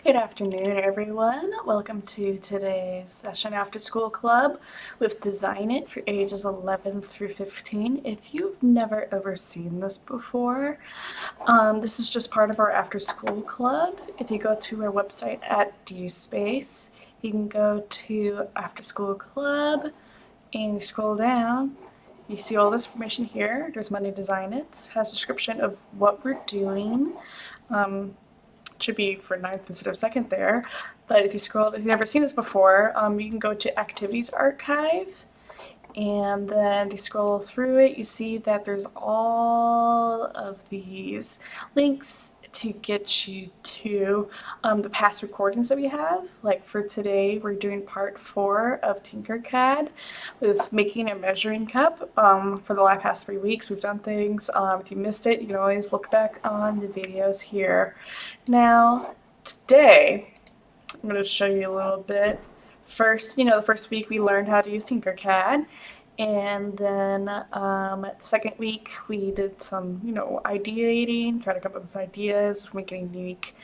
Good afternoon, everyone. Welcome to today's session after school club with Design It for ages 11 through 15. If you've never ever seen this before, this is just part of our after school club. If you go to our website at DSpace, you can go to after school club and you scroll down. You see all this information here. There's Monday Design It. Has a description of what we're doing. Should be for 9th instead of 2nd there. But if you've never seen this before, you can go to Activities Archive, and then you scroll through it, you see that there's all of these links to get you to the past recordings that we have. Like for today, we're doing part 4 of Tinkercad with making a measuring cup. For the past 3 weeks, we've done things. If you missed it, you can always look back on the videos here. Now, today, I'm going to show you a little bit. First, the first week we learned how to use Tinkercad. And then the second week we did some, ideating, try to come up with ideas, make it unique.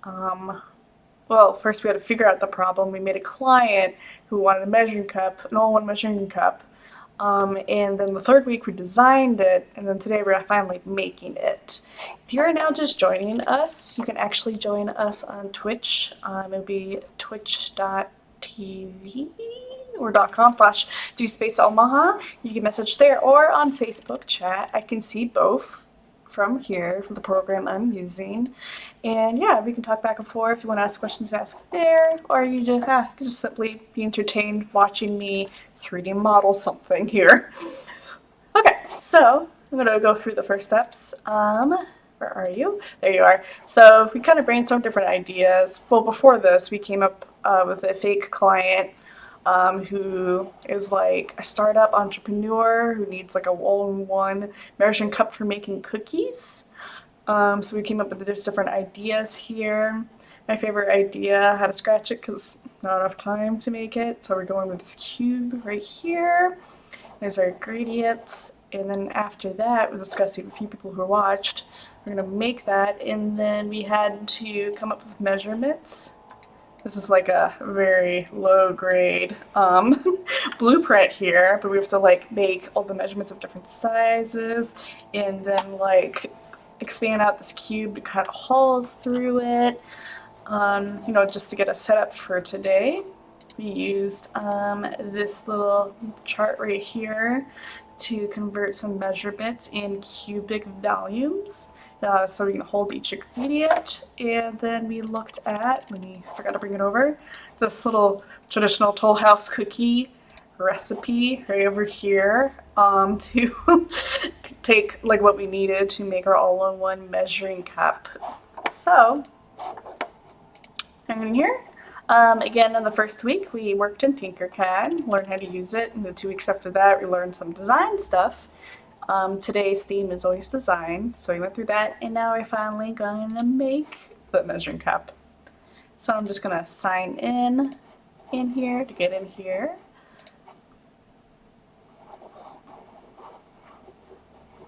Well, first we had to figure out the problem. We made a client who wanted a measuring cup, an all-in-one measuring cup. And then the third week we designed it, and then today we're finally making it. If you're now just joining us, you can actually join us on Twitch. It'll be twitch.tv or .com/DSpaceOmaha. You can message there or on Facebook chat. I can see both from here, from the program I'm using. And yeah, we can talk back and forth. If you want to ask questions, ask there, or you can just simply be entertained watching me 3D model something here. Okay, so I'm going to go through the first steps. Where are you? There you are. So we kind of brainstormed different ideas. Well, before this, we came up with a fake client who is like a startup entrepreneur who needs like a all-in-one measuring cup for making cookies. So we came up with the different ideas here. My favorite idea, I had to scratch it because not enough time to make it. So we're going with this cube right here. There's our ingredients. And then after that, we discussed with a few people who watched. We're going to make that. And then we had to come up with measurements. This is like a very low grade blueprint here, but we have to like make all the measurements of different sizes and then like expand out this cube to cut holes through it, just to get us set up for today. We used this little chart right here to convert some measurements in cubic volumes. So we can hold each ingredient, and then we looked at, forgot to bring it over, this little traditional Toll House cookie recipe right over here to take like what we needed to make our all-in-one measuring cup. So, I'm in here. Again, in the first week, we worked in Tinkercad, learned how to use it. In the 2 weeks after that, we learned some design stuff. Today's theme is always design, so we went through that, and now we're finally going to make the measuring cup. So I'm just going to sign in here to get in here.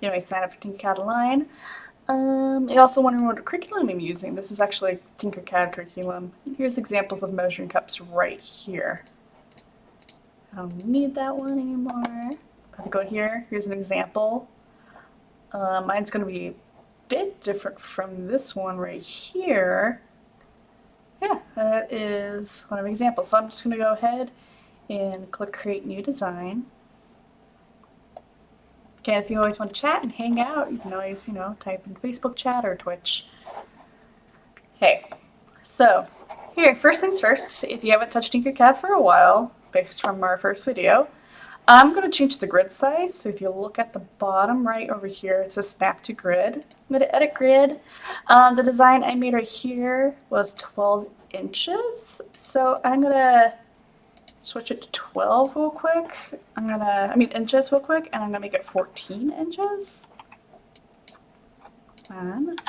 I sign up for Tinkercad Online. You're also wondering what curriculum I'm using. This is actually Tinkercad curriculum. Here's examples of measuring cups right here. I don't need that one anymore. If I go here, here's an example. Mine's going to be a bit different from this one right here. Yeah, that is one of the examples. So I'm just going to go ahead and click Create New Design. Okay, if you always want to chat and hang out, you can always, type in Facebook chat or Twitch. Okay, so here, first things first, if you haven't touched Tinkercad for a while, based from our first video, I'm going to change the grid size. So if you look at the bottom right over here, it says Snap to Grid. I'm going to edit grid. The design I made right here was 12 inches. So I'm going to switch it to 12 real quick. Inches real quick, and I'm going to make it 14 inches. And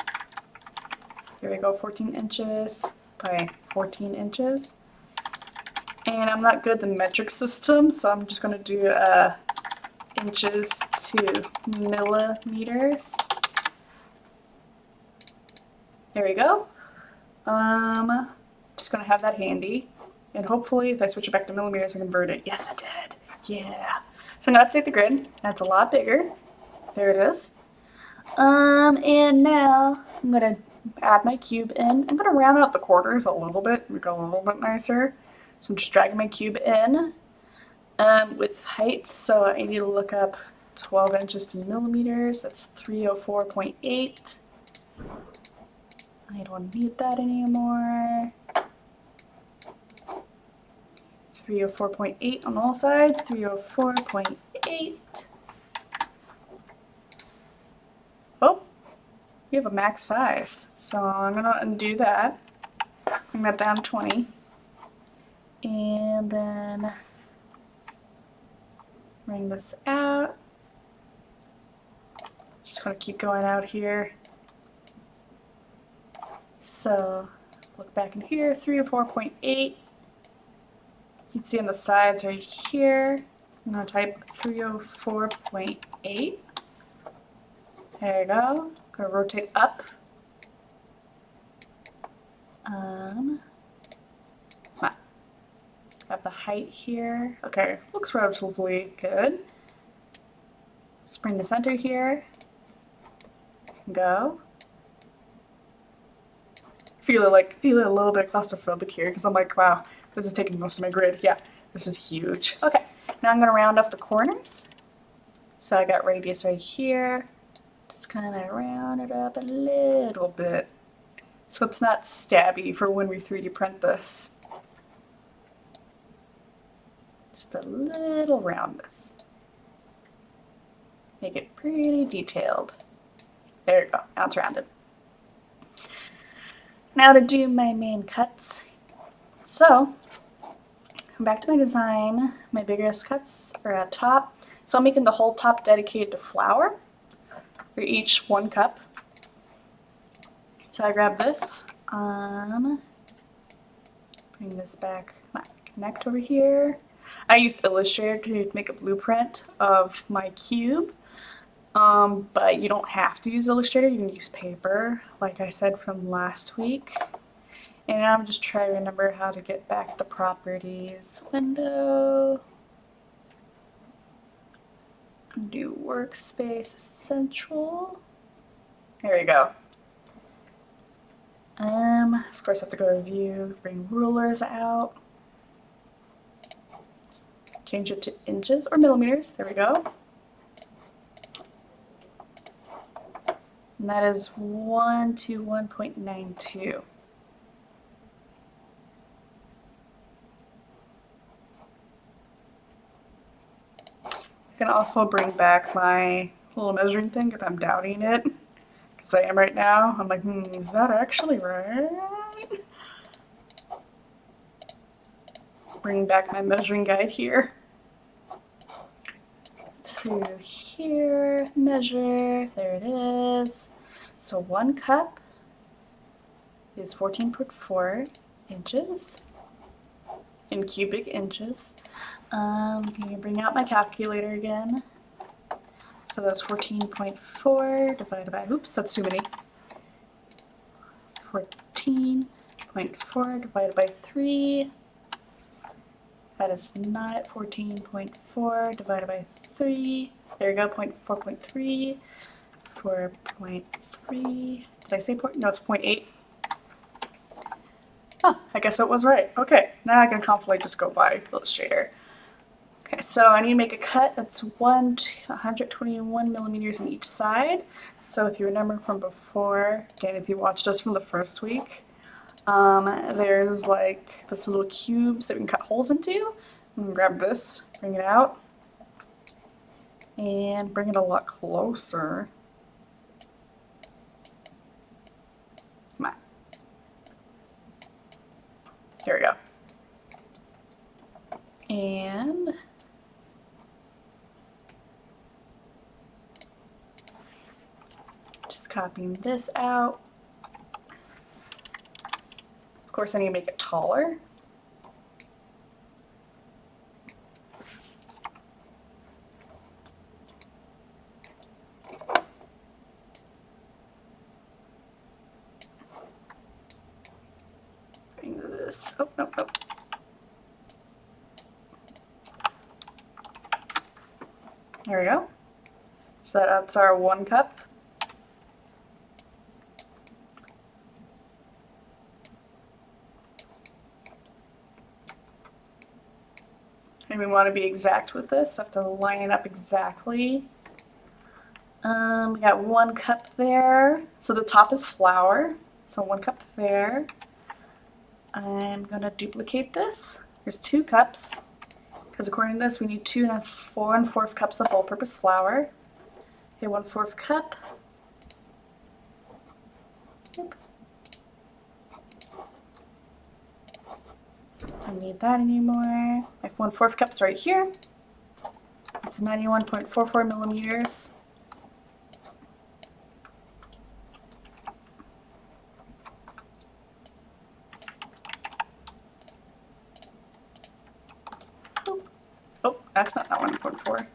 here we go, 14 inches by 14 inches. And I'm not good at the metric system, so I'm just going to do inches to millimeters. There we go. just going to have that handy. And hopefully if I switch it back to millimeters, I convert it. Yes, it did. Yeah. So I'm going to update the grid. That's a lot bigger. There it is. And now I'm going to add my cube in. I'm going to round out the corners a little bit, make it a little bit nicer. So I'm just dragging my cube in with height. So I need to look up 12 inches to millimeters. That's 304.8. I don't need that anymore. 304.8 on all sides, 304.8. Oh, we have a max size. So I'm gonna undo that. Bring that down to 20. And then bring this out. Just gonna keep going out here. So look back in here, 304.8. You can see on the sides right here. I'm gonna type 304.8. There you go. Gonna rotate up. Have the height here. Okay, looks relatively good. Just bring the center here. Go. Feel a little bit claustrophobic here because I'm like, wow, this is taking most of my grid. Yeah, this is huge. Okay, now I'm gonna round off the corners. So I got radius right here. Just kind of round it up a little bit so it's not stabby for when we 3D print this. Just a little roundness. Make it pretty detailed. There you go, now it's rounded. Now to do my main cuts. So, back to my design. My biggest cuts are at top. So I'm making the whole top dedicated to flour for each 1 cup. So I grab this, bring this back, connect over here. I used Illustrator to make a blueprint of my cube, but you don't have to use Illustrator, you can use paper, like I said from last week. And I'm just trying to remember how to get back the properties. Window, do workspace central. There you go. Of course I have to go to view, bring rulers out. Change it to inches or millimeters. There we go. And that is 1 to 1.92. You can also bring back my little measuring thing because I'm doubting it. Because I am right now. I'm like, is that actually right? Bring back my measuring guide here. To here, measure, there it is. So 1 cup is 14.4 inches in cubic inches. I'm going to bring out my calculator again. So that's 14.4 divided by, oops, that's too many. 14.4 divided by 3. That is not at 14.4 divided by 3. There you go, 4.3. 4.3. Did I say point? No, it's 0.8. Oh, I guess it was right. Okay, now I can confidently just go by Illustrator. Okay, so I need to make a cut that's 121 millimeters on each side. So if you remember from before, again, if you watched us from the first week, there's like this little cubes that we can cut holes into. I'm gonna grab this, bring it out, and bring it a lot closer. Come on. Here we go. And just copying this out. Of course, I need to make it taller. Bring this Oh, no, no. There we go. So that's our 1 cup. And we want to be exact with this, so I have to line it up exactly. We got 1 cup there. So the top is flour. So 1 cup there. I'm gonna duplicate this. There's 2 cups, because according to this, we need 2 1/4 cups of all-purpose flour. Okay, 1/4 cup. Yep. Don't need that anymore. My 1/4 cup's right here. It's 91.44 millimeters. Oh, that's not 1.4.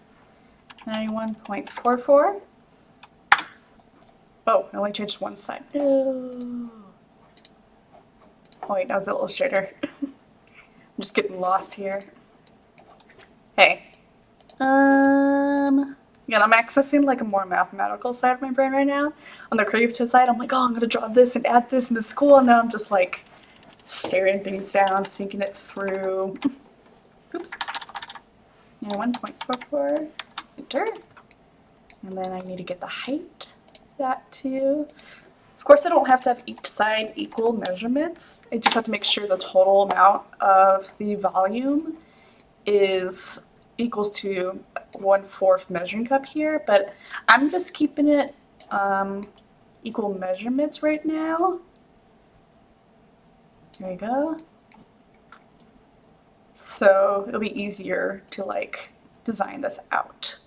91.44. Oh, I only changed one side. No. Oh wait, that was Illustrator. I'm just getting lost here. Hey. Yeah, I'm accessing like a more mathematical side of my brain right now. On the creative side, I'm like, oh, I'm gonna draw this and add this in the school, and now I'm just like staring things down, thinking it through. Oops. Yeah, 1.44. Enter. And then I need to get the height of that too. Of course, I don't have to have each side equal measurements. I just have to make sure the total amount of the volume is equals to 1/4 measuring cup here, but I'm just keeping it equal measurements right now. There you go. So it'll be easier to like design this out.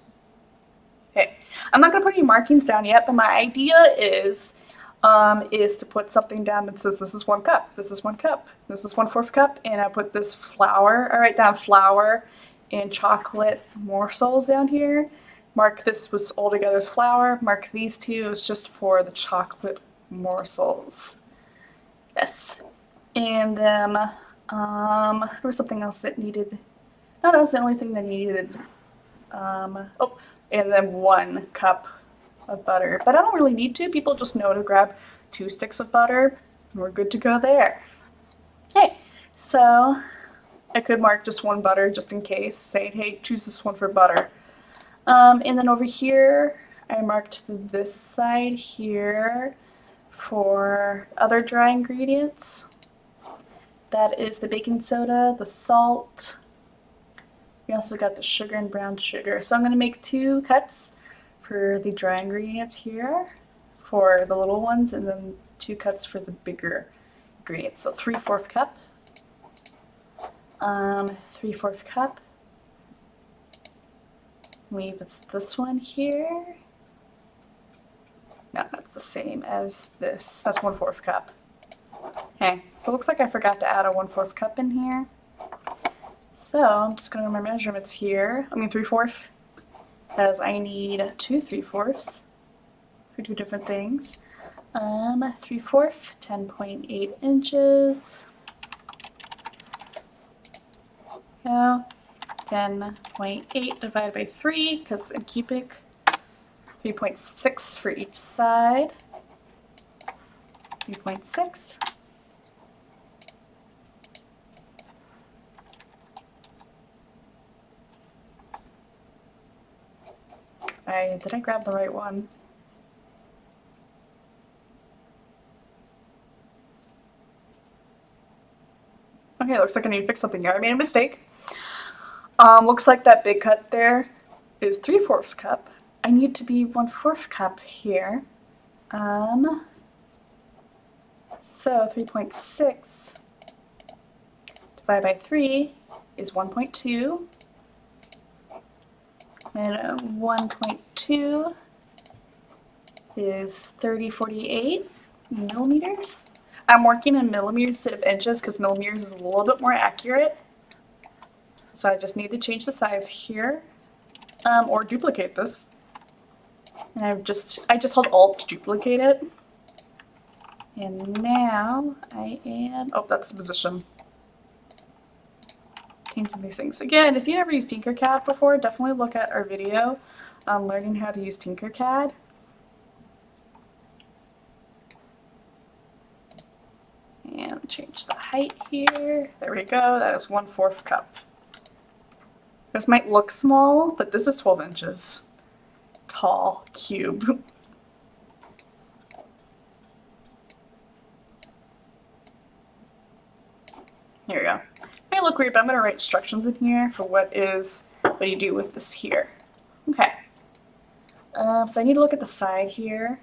Okay, I'm not gonna put any markings down yet, but my idea is to put something down that says this is 1 cup, this is 1 cup, this is 1/4 cup, and I put this flour, I write down flour and chocolate morsels down here. Mark this was all together as flour, mark these 2 is just for the chocolate morsels. Yes. And then there was something else that needed, no, that was the only thing that needed, oh, and then 1 cup of butter, but I don't really need to. People just know to grab 2 sticks of butter and we're good to go there. Okay, so I could mark just 1 butter just in case, saying, hey, choose this one for butter. And then over here, I marked this side here for other dry ingredients. That is the baking soda, the salt. We also got the sugar and brown sugar. So I'm going to make 2 cuts for the dry ingredients here for the little ones, and then 2 cuts for the bigger ingredients. So 3/4 cup, 3/4 cup. Maybe it's this one here. No, that's the same as this. That's 1/4 cup. Okay, so it looks like I forgot to add a 1/4 cup in here. So I'm just going to my measurements here. I mean 3/4, as I need 2 3/4 for 2 different things. 3/4, 10.8 inches. Yeah, 10.8 divided by 3, because in cubic, 3.6 for each side. 3.6. Did I grab the right one? Okay, looks like I need to fix something here. I made a mistake. Looks like that big cut there is 3/4 cup. I need to be 1/4 cup here. So 3.6 divided by 3 is 1.2. And 1.2 is 3048 millimeters. I'm working in millimeters instead of inches because millimeters is a little bit more accurate. So I just need to change the size here, or duplicate this. And I just hold Alt to duplicate it. And now I am, oh, that's the position. changing these things. Again, if you never used Tinkercad before, definitely look at our video on learning how to use Tinkercad. And change the height here. There we go. That is 1/4 cup. This might look small, but this is 12 inches tall cube. Here we go. It may look weird, but I'm going to write instructions in here for what you do with this here. Okay. So I need to look at the side here.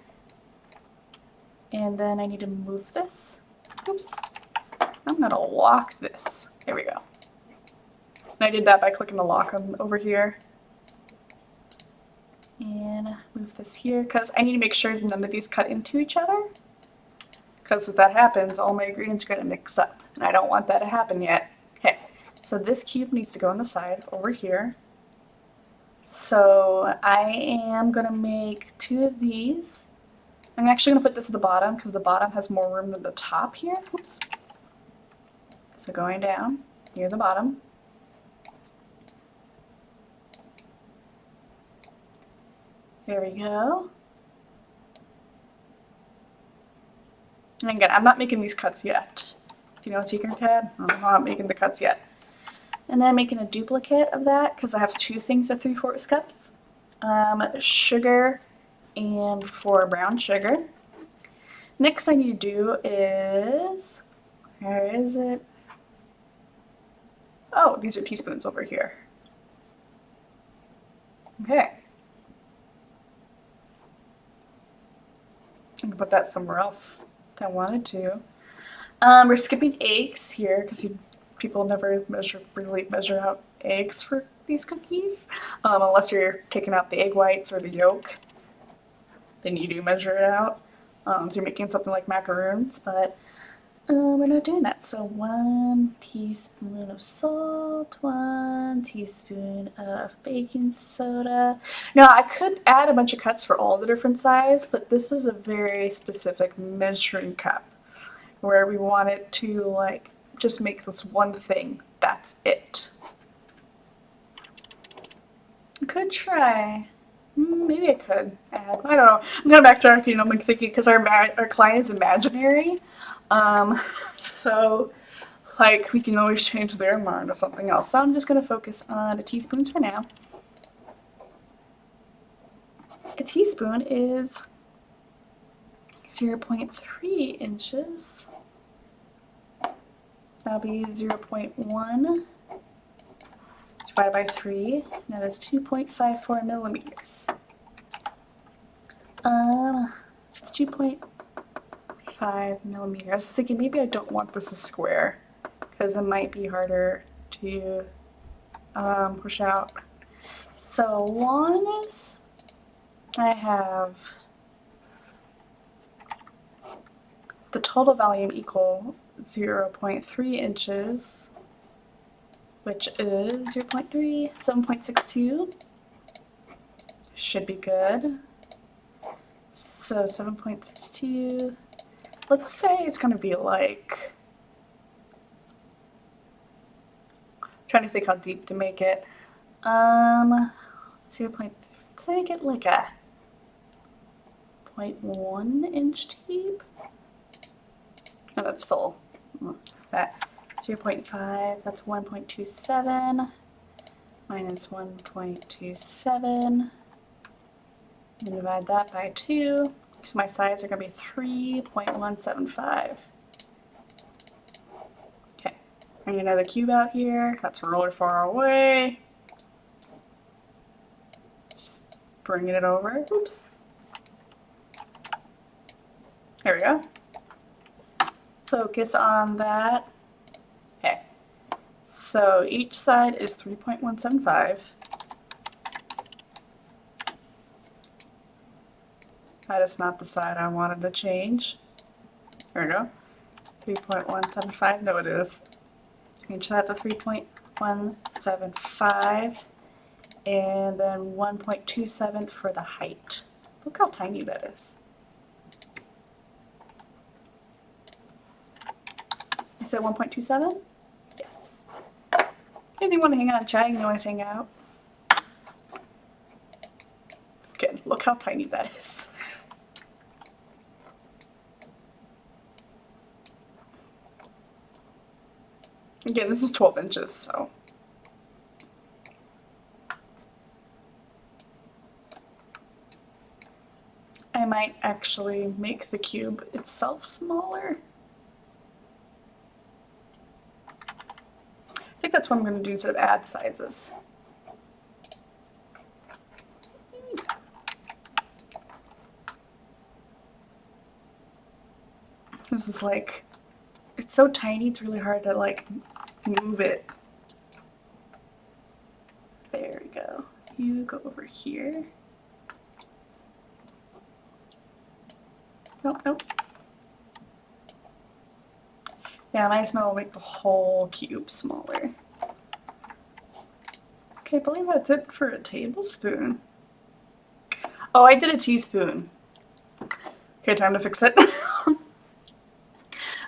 And then I need to move this. Oops. I'm going to lock this. There we go. And I did that by clicking the lock on over here. And move this here because I need to make sure none of these cut into each other. Because if that happens, all my ingredients are going to mix up. And I don't want that to happen yet. Okay, so this cube needs to go on the side over here. So I am going to make 2 of these. I'm actually going to put this at the bottom because the bottom has more room than the top here. Oops. So going down near the bottom. There we go. And again, I'm not making these cuts yet. Do you know Tinkercad? I'm not making the cuts yet. And then I'm making a duplicate of that because I have 2 things of 3/4 cups. Sugar and 4 brown sugar. Next I need to do is, where is it? Oh, these are teaspoons over here. Okay. I can put that somewhere else if I wanted to. We're skipping eggs here because people never really measure out eggs for these cookies, unless you're taking out the egg whites or the yolk. Then you do measure it out if you're making something like macaroons, but we're not doing that. So 1 teaspoon of salt, 1 teaspoon of baking soda. Now I could add a bunch of cups for all the different sizes, but this is a very specific measuring cup where we want it to like just make this one thing. That's it. I could try. Maybe I could add. I don't know. I'm gonna backtrack. You know, I'm thinking because our client is imaginary, so like we can always change their mind or something else. So I'm just gonna focus on the teaspoons for now. A teaspoon is 0.3 inches. That'll be 0.1 divided by 3. That is 2.54 millimeters. It's 2.5 millimeters. I was thinking maybe I don't want this a square because it might be harder to push out. So long as I have the total volume equal 0.3 inches, which is 0.3, 7.62. Should be good. So 7.62. Let's say it's going to be like, trying to think how deep to make it. 0.3. Let's say I get like a 0.1 inch deep. No, that's still that. 0.5, that's 1.27 minus 1.27. And divide that by 2. So my sides are going to be 3.175. Okay, I need another cube out here. That's really far away. Just bringing it over. Oops. There we go. Focus on that. Okay, so each side is 3.175. That is not the side I wanted to change. There we go. 3.175. No, it is. Change that to 3.175. And then 1.27 for the height. Look how tiny that is. You said 1.27? Yes. Anyone want to hang out and chat? You can always hang out. Again, look how tiny that is. Again, this is 12 inches, so. I might actually make the cube itself smaller. I think that's what I'm going to do instead of add sizes. This is like, it's so tiny, it's really hard to like move it. There we go. You go over here. Nope, nope. Yeah, my smell will make the whole cube smaller. Okay, I believe that's it for a tablespoon. Oh, I did a teaspoon. Okay, time to fix it.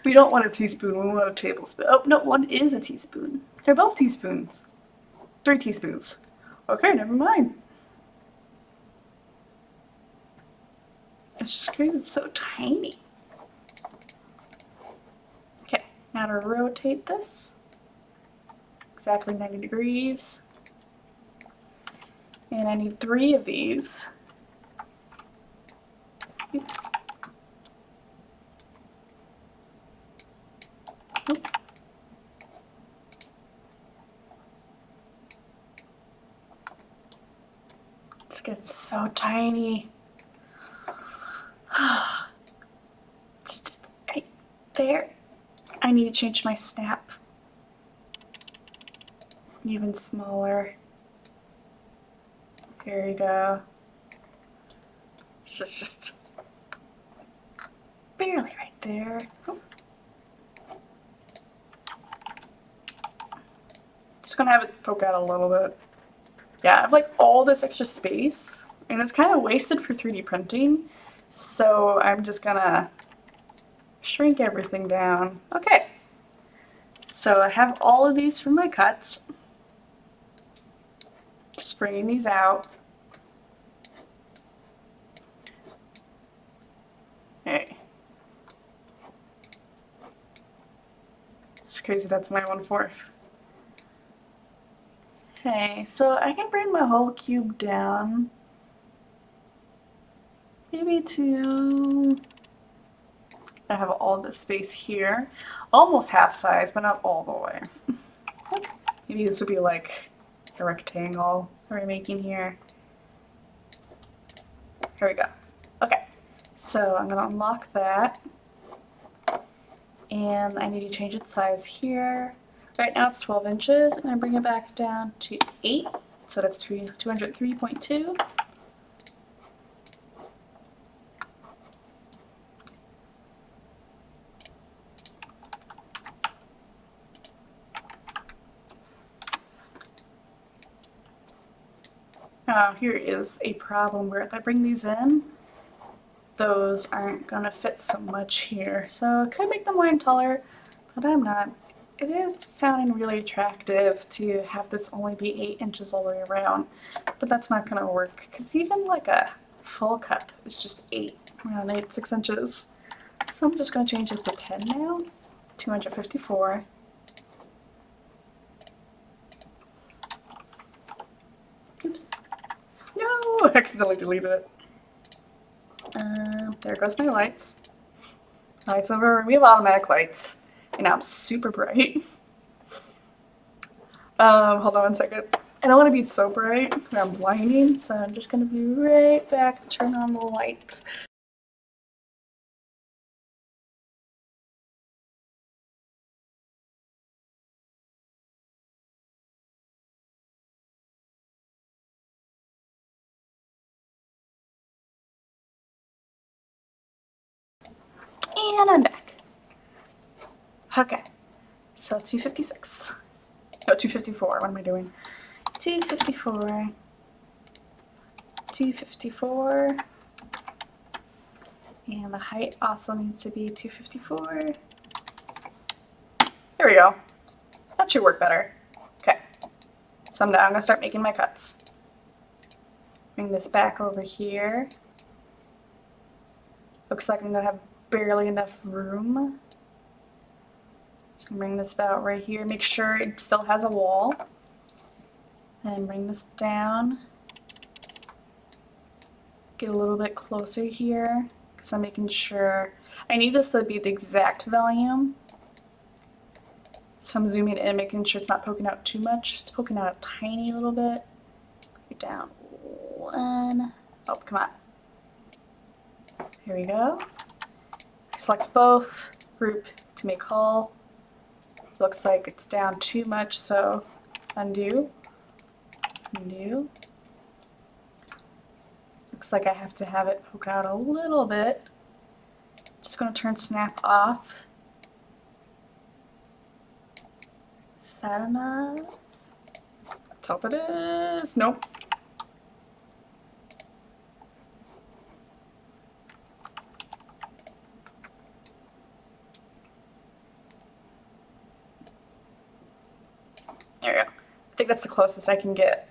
We don't want a teaspoon, we want a tablespoon. Oh, no, one is a teaspoon. They're both teaspoons. 3 teaspoons. Okay, never mind. It's just crazy, it's so tiny. Okay, now to rotate this. Exactly 90 degrees. And I need 3 of these. Oops. Oop. This gets so tiny. Just right there. I need to change my snap. Even smaller. There you go. It's just barely right there. Oh. Just gonna have it poke out a little bit. Yeah, I have like all this extra space, and it's kind of wasted for 3D printing, so I'm just gonna shrink everything down. Okay, so I have all of these for my cuts. Just bringing these out. Okay. It's crazy, that's my 1/4. Okay, so I can bring my whole cube down. Maybe to... I have all this space here. Almost half size, but not all the way. Maybe this would be like a rectangle that we're making here. Here we go. Okay, so I'm gonna unlock that. And I need to change its size here. Right now it's 12 inches, and I bring it back down to 8, so that's 203.2. Here is a problem where if I bring these in, those aren't gonna fit so much here. So I could make them wide and taller, but I'm not. It is sounding really attractive to have this only be 8 inches all the way around, but that's not gonna work because even like a full cup is just 6 inches. So I'm just gonna change this to 10 now, 254. Oops. No, I accidentally deleted it. There goes my lights. Lights over. We have automatic lights, and now I'm super bright. Hold on 1 second. I don't want to be so bright or I'm blinding, so I'm just gonna be right back to turn on the lights. And I'm back. Okay, so 256. Oh, 254. What am I doing? 254. 254. And the height also needs to be 254. There we go. That should work better. Okay. So now I'm gonna start making my cuts. Bring this back over here. Looks like I'm gonna have barely enough room. So I'm gonna bring this about right here. Make sure it still has a wall. And bring this down. Get a little bit closer here because I'm making sure I need this to be the exact volume. So I'm zooming in, making sure it's not poking out too much. It's poking out a tiny little bit. Down one. Oh, come on. Here we go. Select both, group to make whole. Looks like it's down too much, so undo, undo. Looks like I have to have it poke out a little bit. Just gonna turn snap off. Is that enough? Let's hope it is. Nope. There we go. I think that's the closest I can get.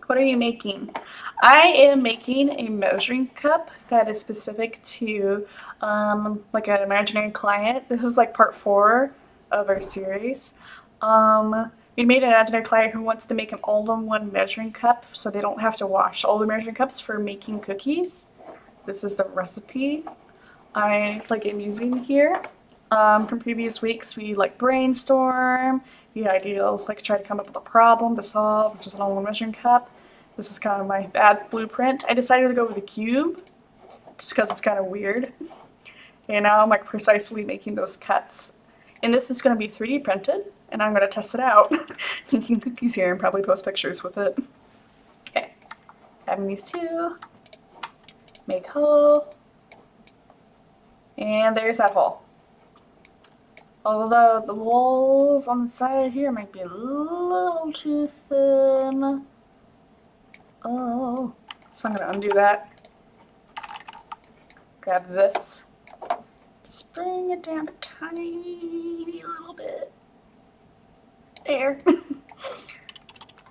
What are you making? I am making a measuring cup that is specific to like an imaginary client. This is like part 4 of our series. We made an imaginary client who wants to make an all-in-one measuring cup so they don't have to wash all the measuring cups for making cookies. This is the recipe I am using here. From previous weeks, we brainstorm. The idea of try to come up with a problem to solve, which is an all-in-one measuring cup. This is kind of my bad blueprint. I decided to go with a cube, just because it's kind of weird. And now I'm precisely making those cuts. And this is going to be 3D printed, and I'm going to test it out, making cookies here and probably post pictures with it. Okay, having these two, make hole, and there's that hole. Although the walls on the side here might be a little too thin. Oh, so I'm going to undo that. Grab this. Just bring it down a tiny little bit. There.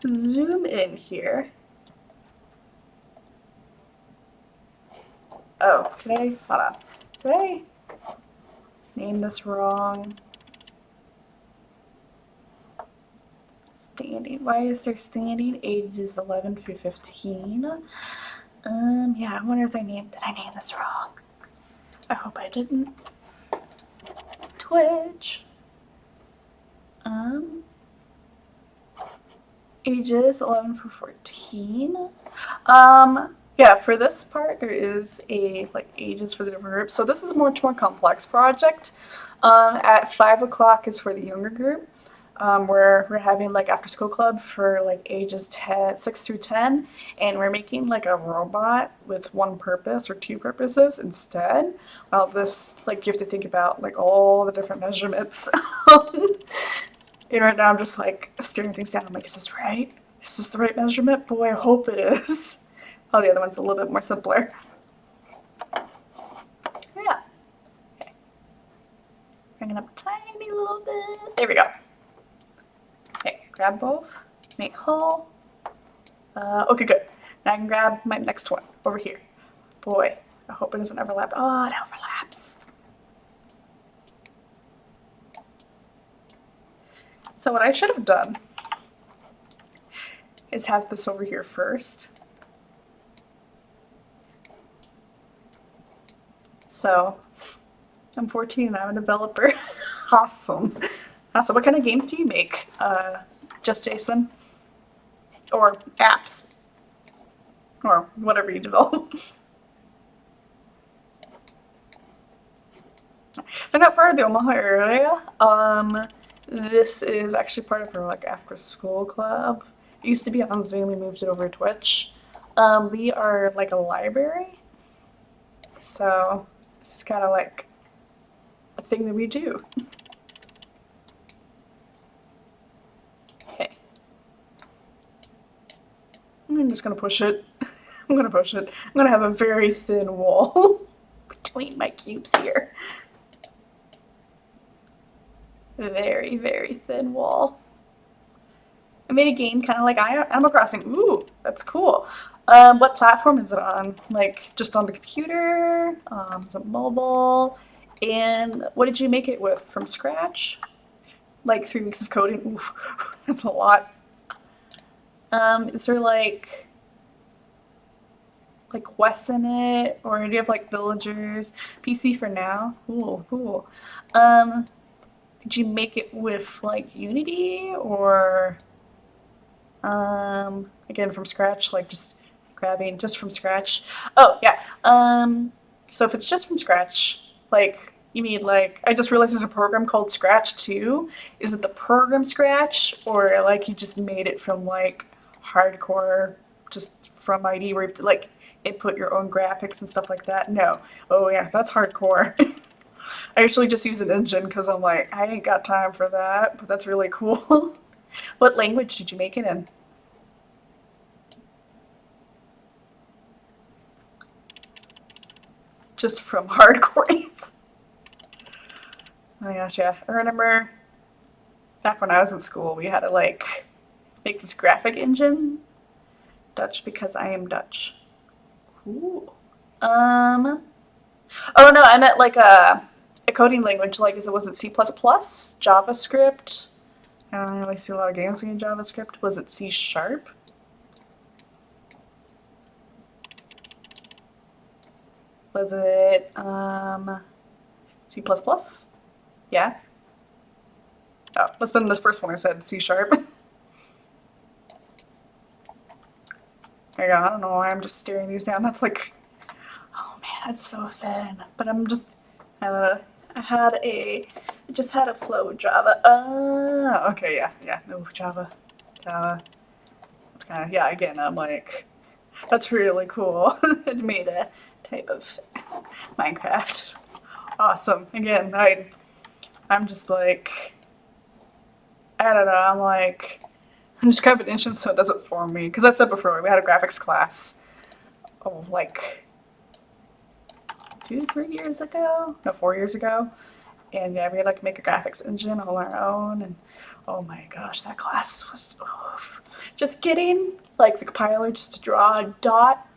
Zoom in here. Oh, hold on. Did I name this wrong? Standing. Why is there standing? Ages 11 through 15. Yeah, I wonder if did I name this wrong? I hope I didn't. Twitch. Ages 11 through 14. Yeah, for this part there is a ages for the different groups. So this is a much more complex project. At 5 o'clock is for the younger group. Where we're having after school club for ages 6 through 10, and we're making a robot with one purpose or two purposes instead. Well, this you have to think about all the different measurements. And right now I'm just staring things down. I'm is this right? Is this the right measurement? Boy, I hope it is. Oh, the other one's a little bit more simpler. Yeah. Okay. Bring it up a tiny little bit. There we go. Okay, grab both, make whole. Okay, good. Now I can grab my next one over here. Boy, I hope it doesn't overlap. Oh, it overlaps. So what I should have done is have this over here first. So, I'm 14 and I'm a developer. Awesome. So what kind of games do you make? Just Jason? Or apps? Or whatever you develop. They're not part of the Omaha area. This is actually part of our after school club. It used to be on Zoom, we moved it over to Twitch. We are a library. So this is kind of a thing that we do. Okay. I'm just gonna push it. I'm gonna push it. I'm gonna have a very thin wall between my cubes here. Very, very thin wall. I made a game kind of like Animal Crossing. Ooh, that's cool. What platform is it on? Like just on the computer? Is it mobile? And what did you make it with? From scratch? Like 3 weeks of coding? Oof, that's a lot. Is there like quests in it, or do you have like villagers? PC for now. Cool, cool. Um, did you make it with like Unity or again from scratch, like just grabbing just from scratch? Oh yeah. So if it's just from scratch, like you mean like I just realized there's a program called Scratch too. Is it the program Scratch or like you just made it from like hardcore just from ID where you have to like input your own graphics and stuff like that? No. Oh yeah, that's hardcore. I usually just use an engine because I'm like, I ain't got time for that, but that's really cool. What language did you make it in? Just from hardcore. Oh my gosh, yeah. I remember back when I was in school, we had to like make this graphic engine. Dutch because I am Dutch. Cool. Oh no, I meant like a coding language. Like, is it was it C++, JavaScript? I don't really see a lot of games in JavaScript. Was it C sharp? Was it C++? Yeah. Oh, must have been the first one I said, C sharp. There you go. I don't know why I'm just staring these down. That's like, oh man, that's so thin. But I'm just, I just had a flow with Java. Okay, yeah, yeah. No, Java. It's kind of, yeah. Again, I'm like, that's really cool. It made a type of Minecraft. Awesome. Again, I'm just like, I don't know. I'm just kind of an engine, so it does it for me. Because I said before, we had a graphics class, oh, like 3 years ago? No, 4 years ago. And yeah, we had like make a graphics engine all our own. And oh my gosh, that class was oof. Just getting like the compiler just to draw a dot.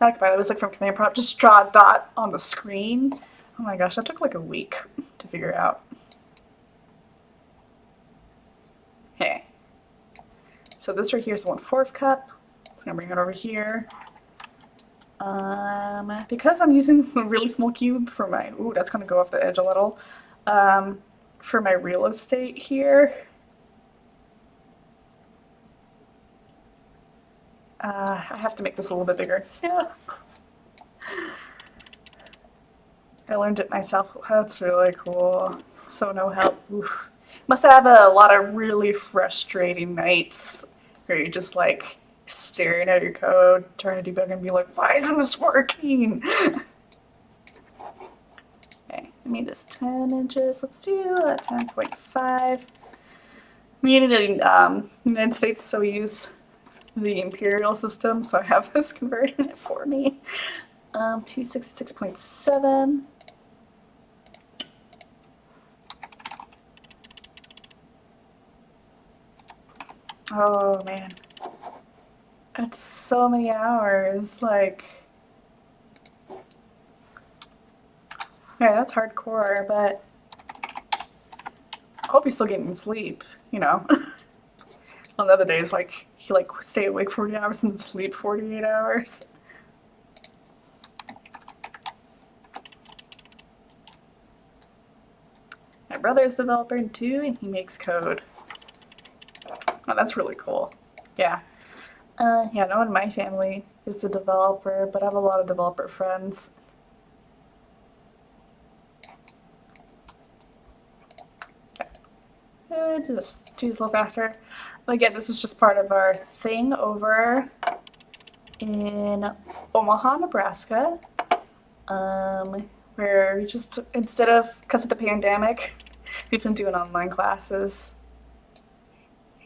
Not a compiler, it was like from command prompt, just draw a dot on the screen. Oh my gosh, that took like a week to figure out. Okay. So this right here is the 1/4 cup. I'm gonna bring it over here. Because I'm using a really small cube for my, ooh, that's gonna go off the edge a little. For my real estate here. I have to make this a little bit bigger. Yeah. I learned it myself. That's really cool. So no help. Oof. Must have a lot of really frustrating nights where you're just like staring at your code, trying to debug and be like, why isn't this working? Okay, I made this 10 inches. Let's do a 10.5. We in the United States, so we use the imperial system, so I have this converting it for me. 266.7. Oh man, that's so many hours. Like, yeah, that's hardcore. But I hope you're still getting sleep. You know, on the other days, like you like stay awake 40 hours and sleep 48 hours. My brother's a developer too, and he makes code. Oh, that's really cool. Yeah. Yeah, no one in my family is a developer, but I have a lot of developer friends. Okay. Just do this a little faster. Again, this is just part of our thing over in Omaha, Nebraska, where we just, instead of, because of the pandemic, we've been doing online classes.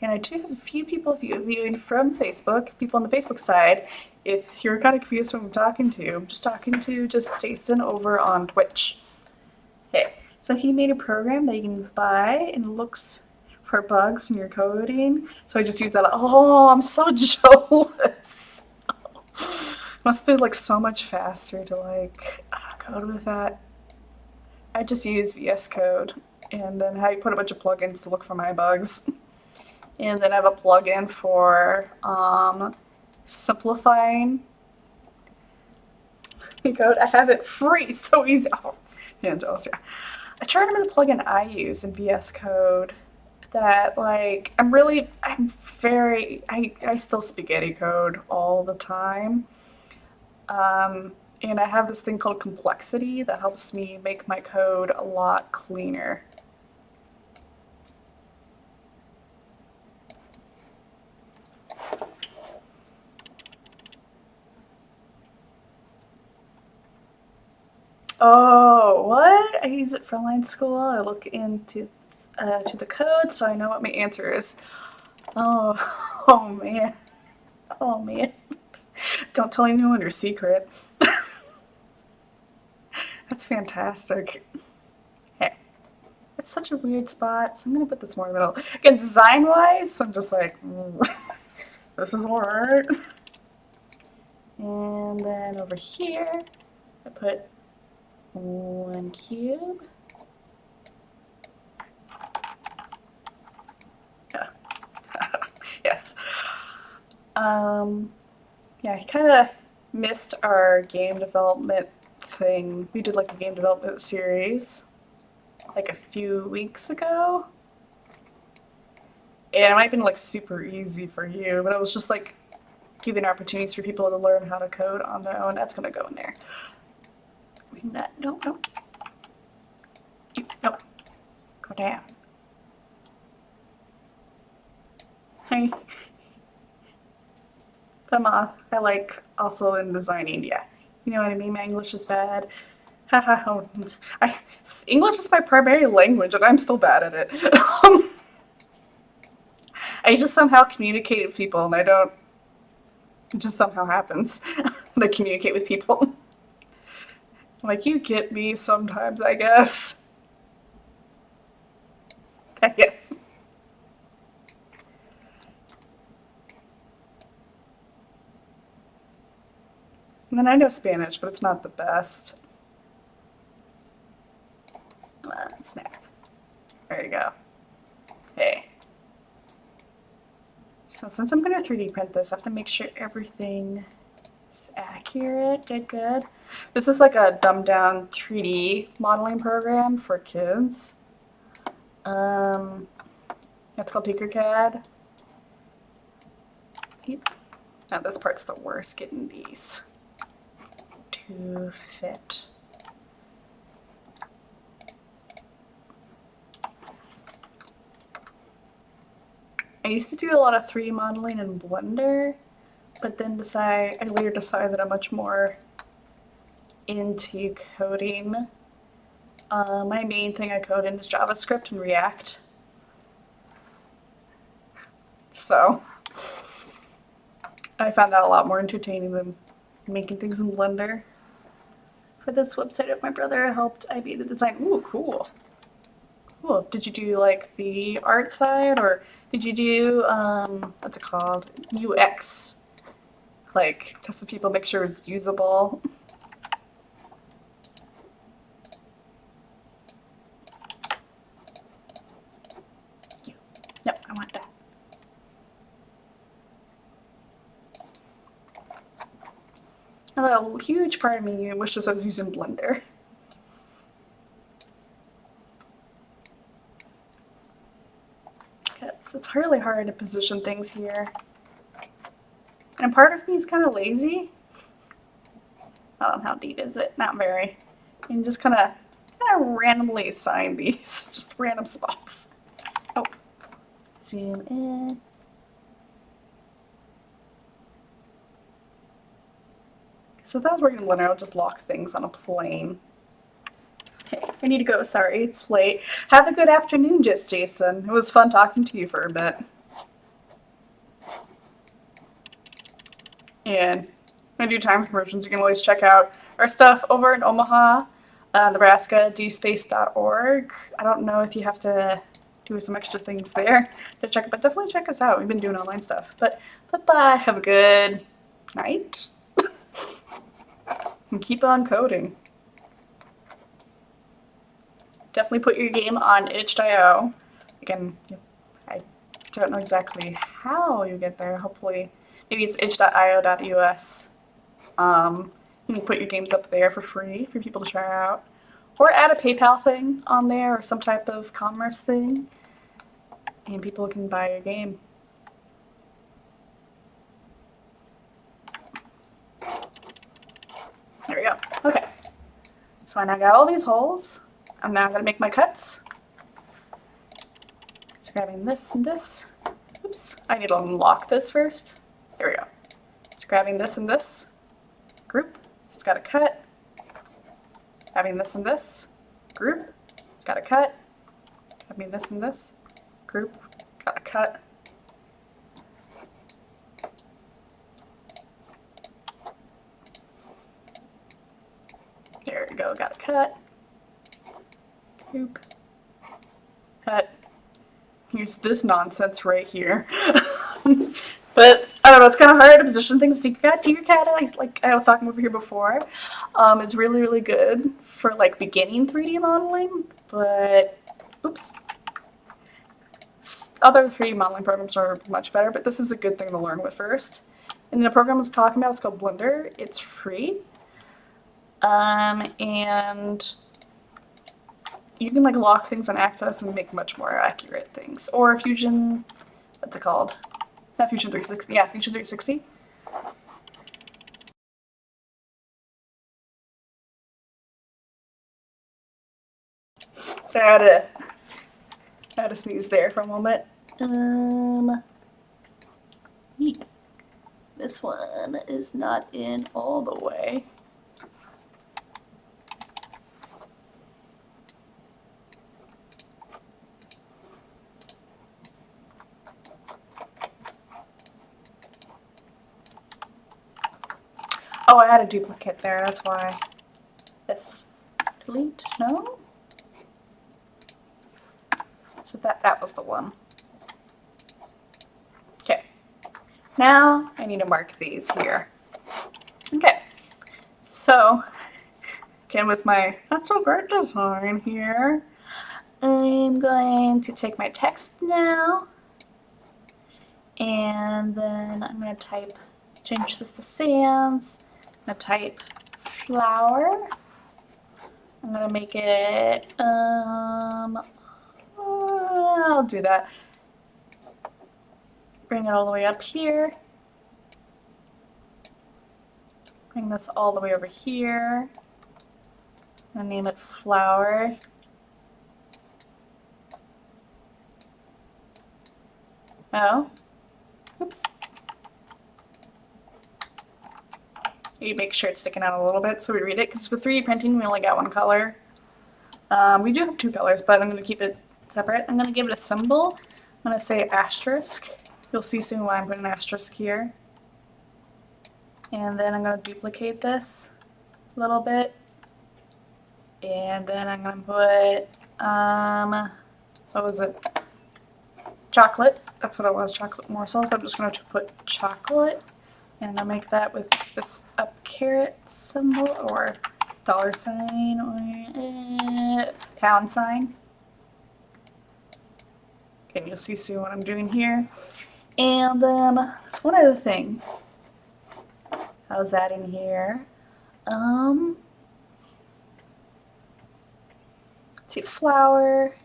And I do have a few people viewing from Facebook, people on the Facebook side. If you're kind of confused who I'm talking to, I'm just talking to Jason over on Twitch. Okay, so he made a program that you can buy, and it looks for bugs in your coding. So I just use that. Oh, I'm so jealous. Must be like so much faster to like code with that. I just use VS Code and then I put a bunch of plugins to look for my bugs. And then I have a plugin for simplifying code. I have it free, so easy. Oh, yeah, I'm jealous, yeah. I tried to remember the plugin I use in VS Code that like I still spaghetti code all the time. And I have this thing called complexity that helps me make my code a lot cleaner. Oh, what? I use it for online school. I look into to the code so I know what my answer is. Oh, oh man. Oh man. Don't tell anyone your secret. That's fantastic. Hey, it's such a weird spot, so I'm gonna put this more in the middle. Again, design-wise, I'm just like, this is alright. And then over here, I put one cube. Yeah. Yes. Yeah, I kind of missed our game development thing. We did like a game development series like a few weeks ago. And it might have been like super easy for you, but it was just like giving opportunities for people to learn how to code on their own. That's gonna go in there. Bring that. No, no. You, no. Go down. Hey. I like also in designing, yeah. You know what I mean? My English is bad. Haha. English is my primary language and I'm still bad at it. I just somehow communicate with people and I don't. It just somehow happens that I communicate with people. Like, you get me sometimes, I guess. Yes. And then I know Spanish, but it's not the best. Come on, snap. There you go. Hey. So since I'm going to 3D print this, I have to make sure everything is accurate. Good, good. This is like a dumbed down 3D modeling program for kids. It's called Tinkercad. Now this part's the worst, getting these to fit. I used to do a lot of 3D modeling in Blender, but then I later decided that I'm much more into coding. My main thing I code in is JavaScript and React. So I found that a lot more entertaining than making things in Blender. For this website that my brother helped, I made the design. Ooh, cool. Cool. Did you do like the art side or did you do, what's it called? UX? Like, test the people, make sure it's usable. No, I want that. A huge part of me wishes I was using Blender. It's really hard to position things here. And part of me is kind of lazy. I don't know, how deep is it? Not very. And just kind of randomly assign these, just random spots. Oh, zoom in. So if that was working in Blender, I'll just lock things on a plane. Okay, I need to go. Sorry, it's late. Have a good afternoon, Jason. It was fun talking to you for a bit. And when I do time conversions, you can always check out our stuff over in Omaha, Nebraska, dospace.org. I don't know if you have to do some extra things there to check. But definitely check us out. We've been doing online stuff. But bye. Have a good night. And keep on coding. Definitely put your game on itch.io. Again, I don't know exactly how you get there. Hopefully, maybe it's itch.io.us. You can put your games up there for free for people to try out. Or add a PayPal thing on there or some type of commerce thing. And people can buy your game. There we go. Okay. So I now got all these holes. I'm now going to make my cuts. So grabbing this and this. Oops. I need to unlock this first. There we go. So grabbing this and this group. It's got a cut. Grabbing this and this group. It's got a cut. Grabbing this and this group. Got a cut. There we go. Got a cut. Group. Cut. Here's this nonsense right here. But I don't know, it's kind of hard to position things. Tinkercad, like I was talking over here before, is really, really good for like beginning 3D modeling, but oops. Other 3D modeling programs are much better, but this is a good thing to learn with first. And the program I was talking about is called Blender. It's free. And you can like lock things on Access and make much more accurate things. Or Fusion, what's it called? Not Fusion 360, yeah, Fusion 360. Sorry, I had to sneeze there for a moment. This one is not in all the way. Oh, I had a duplicate there, that's why. This. Delete? No? So that was the one. Okay. Now I need to mark these here. Okay. So, again with my not so great design here, I'm going to take my text now. And then I'm going to change this to sans. I'm going to type flower. I'm going to make it, I'll do that. Bring it all the way up here. Bring this all the way over here. I'm going to name it flower. Oh. Oops. You make sure it's sticking out a little bit so we read it, because with 3D printing we only got one color. We do have two colors, but I'm going to keep it separate. I'm going to give it a symbol. I'm going to say asterisk. You'll see soon why I'm putting an asterisk here. And then I'm going to duplicate this a little bit. And then I'm going to put, what was it? Chocolate. That's what it was, chocolate morsels. But I'm just going to put chocolate. And I'll make that with this up caret symbol or dollar sign or pound sign. Okay, you'll see soon what I'm doing here. And then there's one other thing I was adding here. Let's see, flour.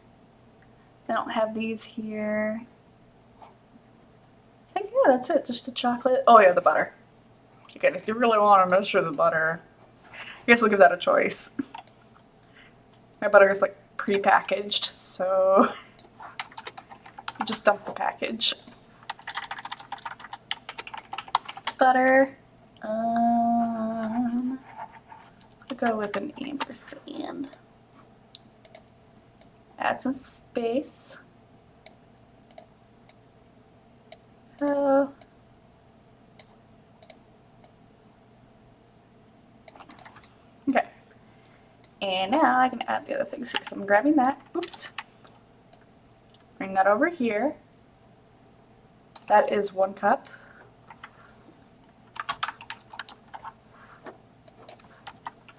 I don't have these here. I think, yeah, that's it, just the chocolate. Oh yeah, the butter. Again, if you really want to measure the butter, I guess we'll give that a choice. My butter is like pre-packaged, so you just dump the package. Butter. I'll go with an ampersand. Add some space. Oh. Okay. And now I can add the other things here. So I'm grabbing that. Oops. that over here. That is 1 cup.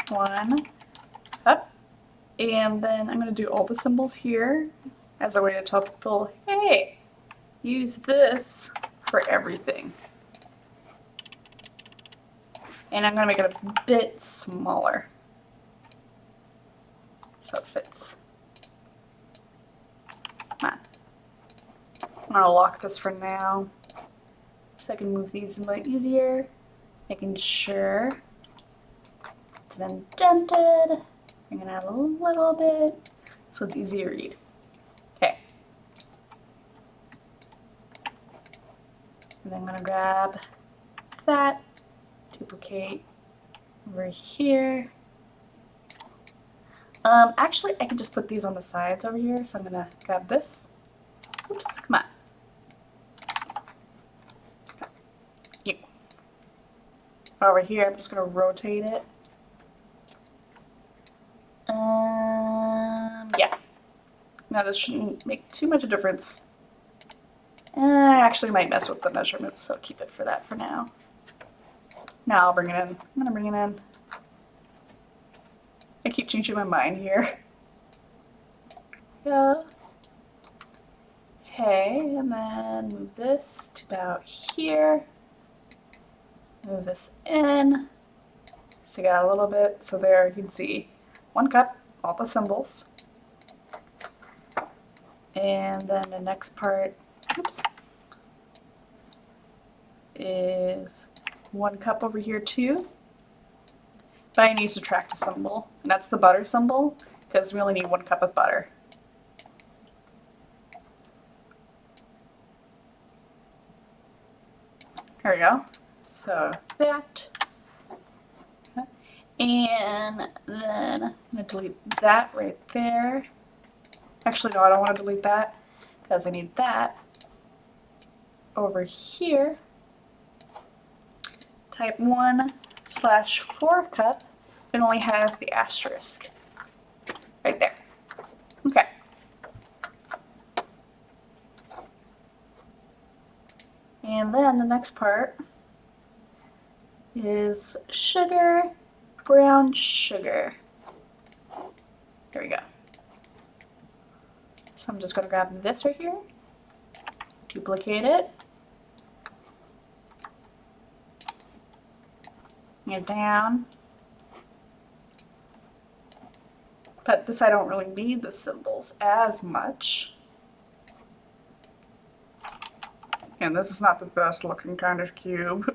One cup. And then I'm going to do all the symbols here as a way to tell people, hey, use this for everything. And I'm going to make it a bit smaller so it fits. Come on. I'm going to lock this for now so I can move these a bit easier, making sure it's indented. I'm going to add a little bit so it's easy to read. Okay. And then I'm going to grab that, duplicate over here. Actually, I can just put these on the sides over here, so I'm going to grab this. Oops, come on. Here. Over here, I'm just going to rotate it. Yeah. Now this shouldn't make too much of a difference. I actually might mess with the measurements, so I'll keep it for that for now. Now I'll bring it in. I'm going to bring it in. I keep changing my mind here. Yeah. Okay, and then move this to about here. Move this in. Stick it out a little bit so there you can see 1 cup, all the symbols. And then the next part, oops, is 1 cup over here too. But I need to subtract a symbol, and that's the butter symbol, because we only need 1 cup of butter. There we go. So that. And then I'm going to delete that right there. Actually, no, I don't want to delete that, because I need that over here. Type 1/4 cup. It only has the asterisk right there. Okay. And then the next part is sugar, brown sugar. There we go. So I'm just going to grab this right here, duplicate it, bring it down. But this I don't really need the symbols as much. And this is not the best looking kind of cube.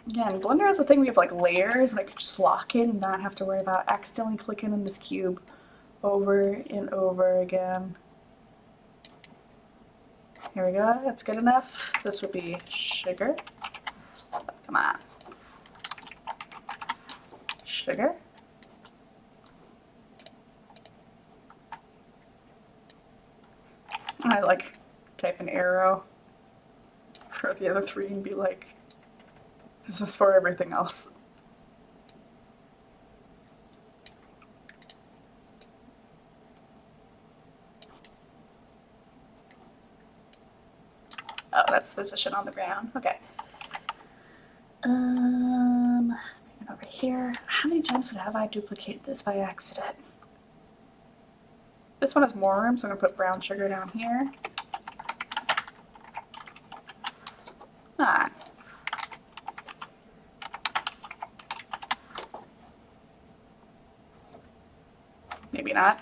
Again, Blender has a thing we have like layers, and I could just lock in and not have to worry about accidentally clicking in this cube over and over again. Here we go, that's good enough. This would be sugar. Come on. Sugar. I like type an arrow for the other 3 and be like, this is for everything else. Oh, that's the position on the ground. Okay. Over here. How many times have I duplicated this by accident? This one has more room, so I'm gonna put brown sugar down here. Ah. Maybe not.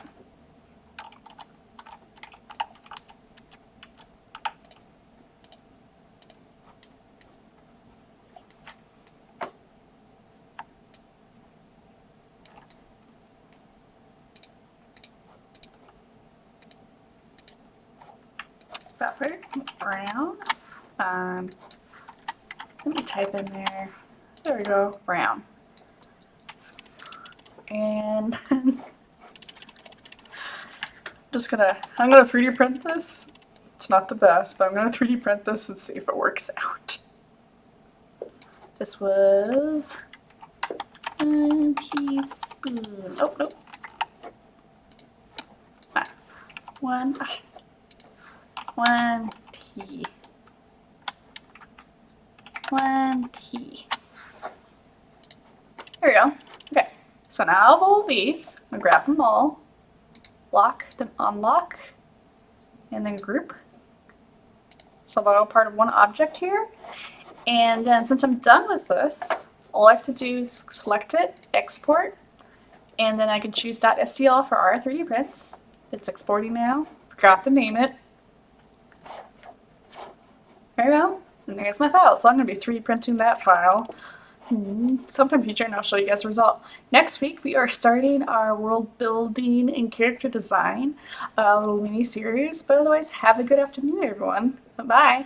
Pepper, brown. Let me type in there. There we go, brown. And I'm gonna 3D print this. It's not the best, but I'm gonna 3D print this and see if it works out. This was 1 teaspoon. Oh, nope. One tea. 1 tea. There we go. Okay, so now I have all these. I'm gonna grab them all, lock, then unlock, and then group. So they're all part of one object here. And then since I'm done with this, all I have to do is select it, export, and then I can choose .stl for our 3D prints. It's exporting now. Forgot to name it. There we go. And there's my file. So I'm going to be 3D printing that file sometime future, and I'll show you guys the result. Next week, we are starting our world building and character design little mini series. But otherwise, have a good afternoon, everyone. Bye.